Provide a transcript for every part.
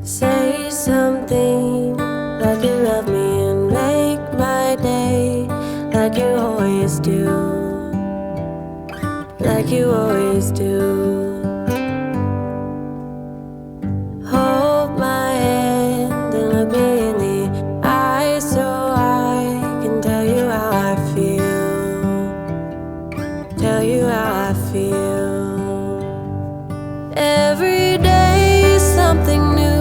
Say something like you love me and make my day, like you always do, like you always do. Hold my hand and look me in the eye so I can tell you how I feel, tell you how I feel. Every day is something new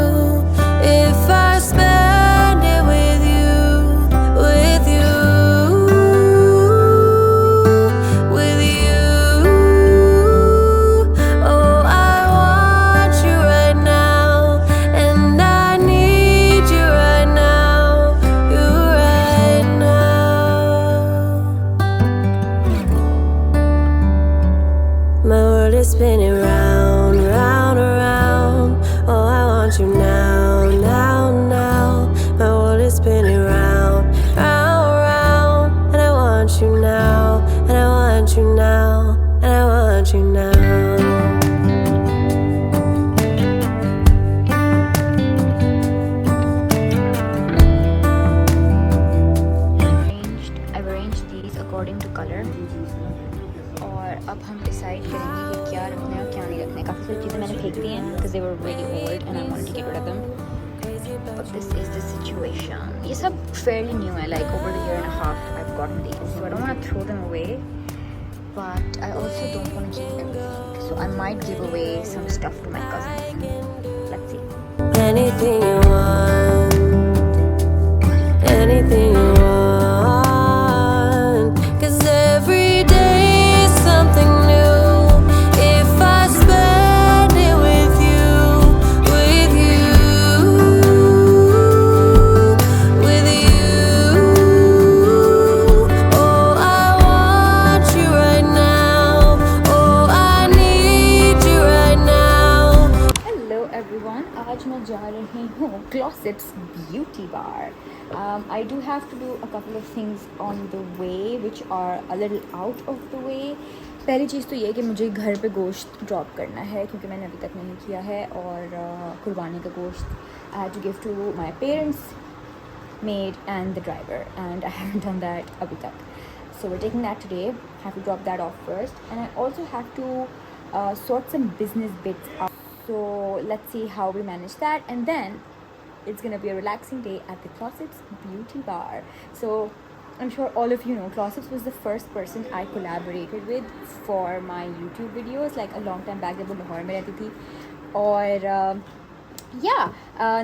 if I spend it with you, with you, with you. Oh, I want you right now, and I need you right now, you right now. My world is spinning round, round, around. Oh, I want you now, now, now. My world is spinning round, round, round. And I want you now, and I want you now, and I want you now. I've arranged these according to color. और अब हम decide करेंगे कि क्या रखना है और क्या नहीं रखना है. काफ़ी सारी चीज़ें मैंने फेंक दी हैं because they were really old and I wanted to get rid of them. But this is the situation. ये सब fairly new है, like over the year and a half I've gotten these, so I don't want to throw them away, but I also don't want to keep them. So I might give away some stuff to my cousin. Let's see. Anything you want, anything you want. 'Cause every day is something new if I spend it with you, with you, with you. Oh, I want you right now. Oh, I need you right now. Hello everyone. आज मैं जा रही हूँ Glossip's Beauty Bar. I do have to do a couple of things on the way which are a little out of the way. पहली चीज़ तो ये कि मुझे घर पे गोश्त ड्रॉप करना है क्योंकि मैंने अभी तक नहीं किया है, और कुर्बानी का गोश्त I had to give to my parents, maid and the driver, and I haven't done that अभी तक. So we're taking that today. I have to drop that off first, and I also have to sort some business bits out. So let's see how we manage that, and then it's gonna be a relaxing day at the Glossip's Beauty Bar. So I'm sure all of you know Glossip's was the first person I collaborated with for my YouTube videos, like a long time back जब वो लाहौर में रहती थी. और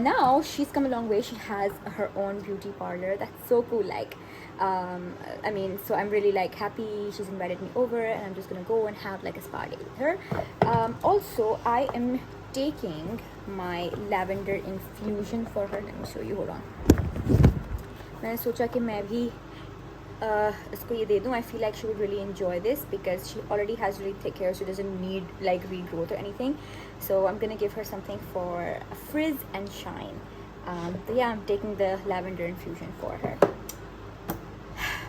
now she's come a long way. She has her own beauty parlor. That's so cool. Like I mean, so I'm really like happy she's invited me over, and I'm just gonna go and have like a spa day with her. Also, I am taking my lavender infusion for her. Let me show you. Hold on. मैंने सोचा कि मैं भी इसको ये दे दूँ. I feel like she would really enjoy this because she already has really thick hair. She doesn't need like regrowth or anything. So I'm gonna give her something for a frizz and shine. But yeah, I'm taking the lavender infusion for her.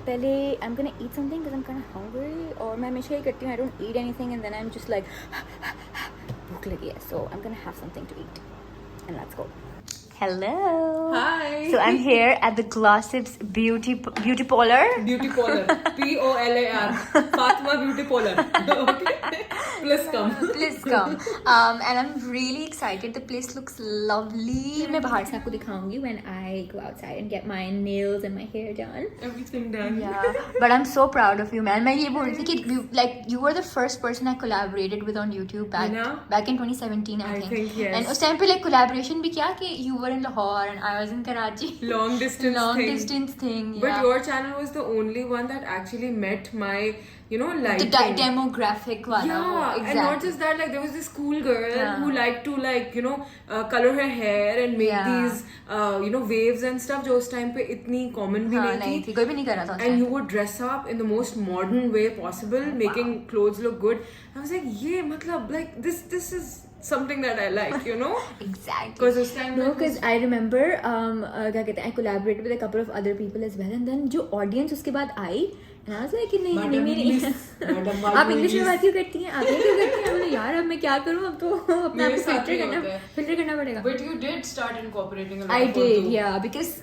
पहले I'm gonna eat something because I'm kind of hungry. और मैं हमेशा ही करती हूँ, I don't eat anything and then I'm just like भूख लगी है. So I'm gonna have something to eat, and let's go. Hello. Hi. So I'm here at the Glossip's Beauty Parlor. Beauty Parlor. POLAR. Fatima Beauty Parlor. Okay. Please come. Please come. And I'm really excited. The place looks lovely. मैं बाहर से आपको दिखाऊंगी when I go outside and get my nails and my hair done. Everything done. Yeah. But I'm so proud of you, man. मैं ये बोल रही थी कि you were the first person I collaborated with on YouTube back in 2017, I think. Yes. And उस time पे like collaboration भी किया कि you were in Lahore and I was in Karachi. Long distance thing. Yeah. But your channel was the only one that actually met my, like the demographic wala. Yeah, exactly. And not just that, like there was this cool girl who liked to color her hair and make these waves and stuff जो उस time पे इतनी common भी नहीं थी. कोई भी नहीं कर रहा था. And you would dress up in the most modern way possible, making clothes look good. I was like, ये मतलब like this is something that I like, you know. Exactly. Because this time No, because I remember क्या कहते हैं, I collaborated with a couple of other people as well, and then जो audience उसके बाद आई, and I was like कि नहीं मेरी आप इंग्लिश में बात क्यों करती हैं, आप ये क्यों करती हैं? मैंने यार अब मैं क्या करूँ, अब तो अपना फिल्टर करना पड़ेगा. But you did start incorporating a lot. I did, yeah, because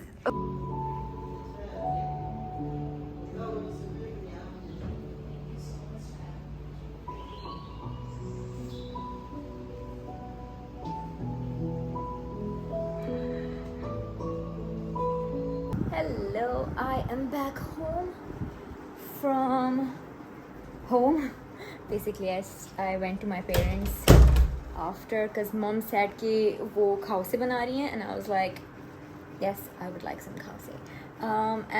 hello, I am back home from home. Basically, I went to my parents after because mom said कि वो khause बना रही हैं, and I was like, yes, I would like some khause.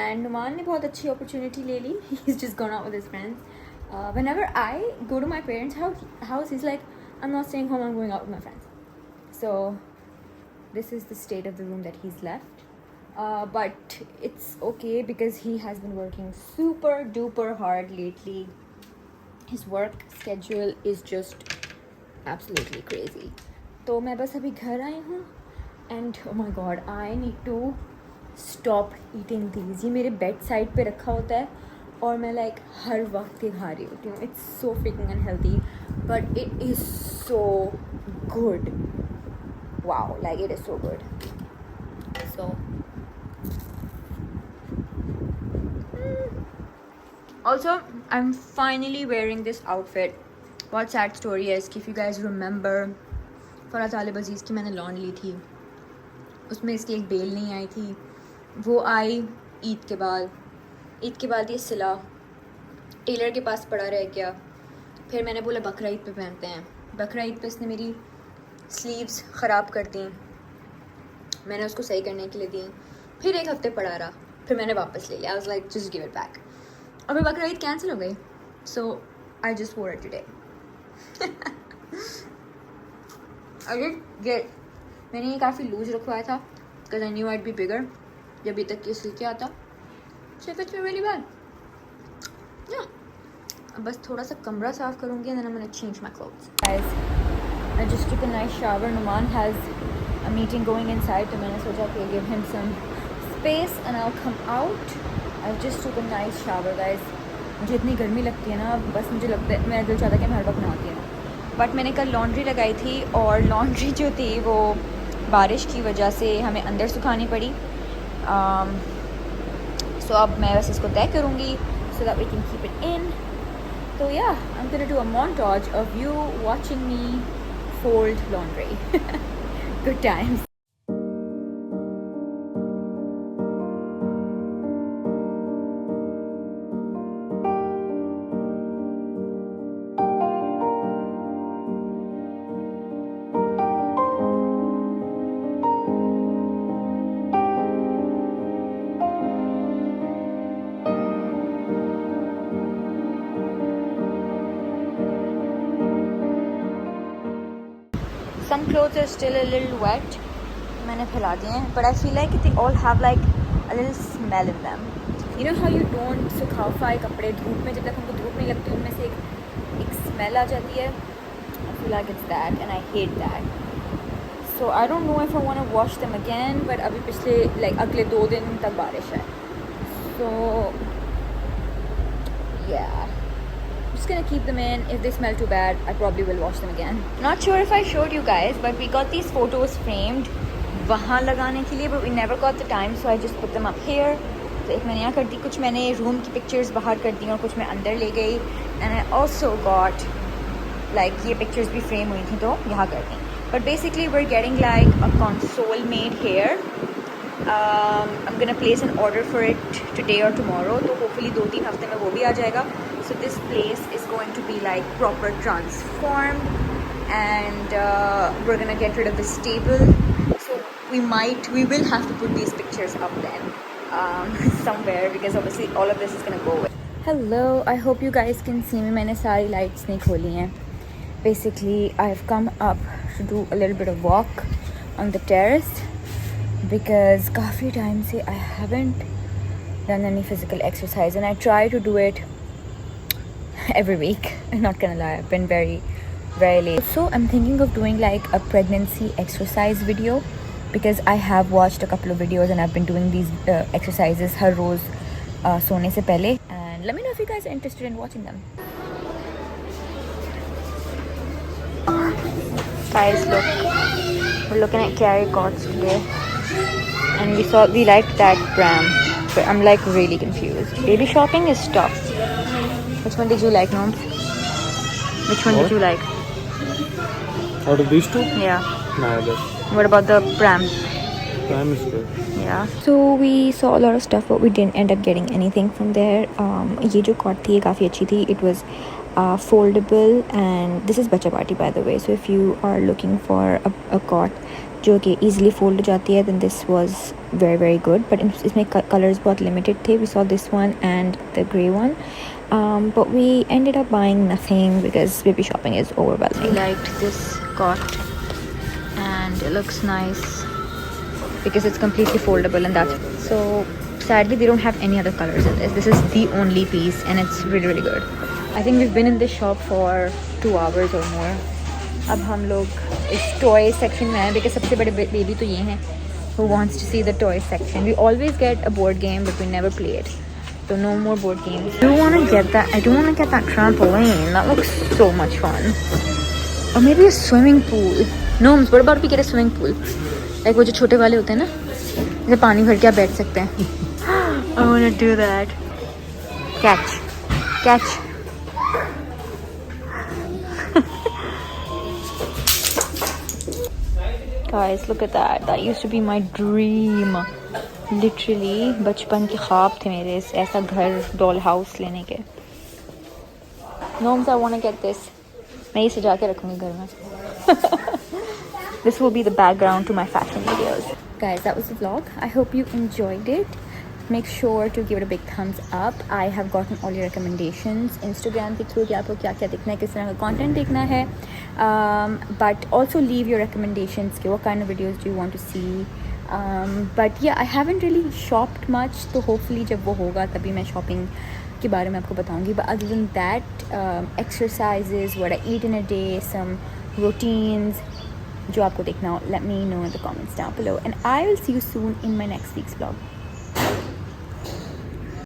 And Numan ने बहुत अच्छी opportunity ले ली. He's just gone out with his friends. Whenever I go to my parents' house, he's like, I'm not staying home, I'm going out with my friends. So this is the state of the room that he's left. But it's okay because he has been working super duper hard lately. His work schedule is just absolutely crazy. तो मैं बस अभी घर आई हूँ, and oh my god, I need to stop eating these. ये मेरे bed side पे रखा होता है और मैं like हर वक्त ये खा रही होती हूँ. It's so freaking unhealthy, but it is so good. Wow, like it is so good. So also, I'm finally wearing this outfit. बहुत sad story है इसकी. If you guys remember, Farah तालिब अजीज़ की मैंने लॉन ली थी, उसमें इसकी एक बेल नहीं आई थी. वो आई ईद के बाद ये सिला टेलर के पास पड़ा रह गया. फिर मैंने बोला बकरा ईद पे पहनते हैं. बकरा ईद पे इसने मेरी स्लीव्स ख़राब कर दी. मैंने उसको सही करने के लिए दी. फिर एक हफ्ते पड़ा रहा. फिर मैंने वापस ले लिया. I was like, just give it back. अभी बकरा ईद कैंसिल हो गई. So I just wore it today. I did get, मैंने ये काफ़ी लूज रखवाया था because I knew I'd be bigger. जब अभी तक ये सिल के आता, so it fits me really well. Yeah. अब बस थोड़ा सा कमरा साफ़ करूँगी and then I'm gonna change my clothes. Guys, I just took a nice shower. Numan has a meeting going inside, तो मैंने सोचा कि give him some space and I'll come out. I just took a nice shower, guys. मुझे इतनी गर्मी लगती है ना, बस मुझे लगता है, मेरा दिल चाहता है कि मैं हर वक्त नहाती हूँ. बट मैंने कल लॉन्ड्री लगाई थी और लॉन्ड्री जो थी वो बारिश की वजह से हमें अंदर सुखानी पड़ी. सो अब मैं बस इसको तय करूँगी so that we can keep it in. So yeah, I'm gonna do a montage of you watching me fold laundry. Good times. Some clothes are still a little wet. मैंने फैला दिए हैं, but I feel like they all have like a little smell in them. You know how you don't सुखाओ कपड़े धूप में, जब तक उनको धूप नहीं लगती उनमें से एक smell आ जाती है. I feel like it's that and I hate that. So I don't know if I want to wash them again, but अभी पिछले like अगले 2 दिन तक बारिश है. So yeah. Just gonna keep them in. If they smell too bad, I probably will wash them again. Not sure if I showed you guys, but we got these photos framed वहाँ लगाने के लिए, but we never got the time, so I just put them up here. तो एक मैंने यहाँ कर दी, कुछ मैंने रूम की पिक्चर्स बाहर कर दी और कुछ मैं अंदर ले गई. And I also got like ये पिक्चर्स भी फ्रेम हुई थी तो यहाँ कर दी. But basically we're getting like a console made here. I'm gonna place an order for it today or tomorrow. तो hopefully 2-3 हफ्ते में वो भी आ जाएगा. So this place is going to be like proper transformed, and we're gonna get rid of this table. So we will have to put these pictures up then somewhere, because obviously all of this is gonna go away. Hello, I hope you guys can see me. मैंने सारी lights नहीं खोली हैं. Basically, I've come up to do a little bit of walk on the terrace because काफ़ी time से I haven't done any physical exercise, and I try to do it every week. I'm not gonna lie, I've been very very late. So I'm thinking of doing like a pregnancy exercise video because I have watched a couple of videos and I've been doing these exercises har roz sone se pehle, and let me know if you guys are interested in watching them. Guys, look, we're looking at carry cots today and we liked that pram, but I'm like really confused. Baby shopping is tough. Which one did you like, Nom? Which one did you like? Out of these two? Yeah. Neither. What about the pram? Prime is good. Yeah. So we saw a lot of stuff, but we didn't end up getting anything from there. ये जो cot थी ये काफ़ी अच्छी थी. It was foldable, and this is bacha party by the way. So if you are looking for a cot जो कि easily fold हो जाती है, then this was very very good. But इसमें colors बहुत limited थे. We saw this one and the grey one. But we ended up buying nothing because baby shopping is overwhelming. I liked this cot and it looks nice because it's completely foldable, and that's it. So sadly they don't have any other colors in this. This is the only piece and it's really really good. I think we've been in this shop for 2 hours or more. अब हम लोग इस toy section में हैं because सबसे बड़े baby तो ये हैं who wants to see the toy section. We always get a board game but we never play it. So no more board games. I do want to get that trampoline. That looks so much fun. Or maybe a swimming pool. No, what about if we get a swimming pool? Like वो जो छोटे वाले होते हैं ना, जैसे पानी भर के आप बैठ सकते हैं. I want to do that. Catch. Guys, look at that. That used to be my dream. Literally, बचपन के ख्वाब थे मेरे ऐसा घर doll house लेने के. Noms, I want to get this. मैं ये सजा के रखूँगी घर में. This will be the background to my fashion videos. Guys, that was the vlog. I hope you enjoyed it. Make sure to give it a big thumbs up. I have gotten all your recommendations Instagram के through कि आपको क्या क्या देखना है, किस तरह का content देखना है. But also leave your recommendations कि what kind of videos do you want to see. But yeah, I haven't really shopped much. तो hopefully जब वो होगा तभी मैं shopping के बारे में आपको बताऊंगी. But other than that, exercises, what I eat in a day, some routines जो आपको देखना हो, let me know in the comments down below, and I will see you soon in my next week's vlog.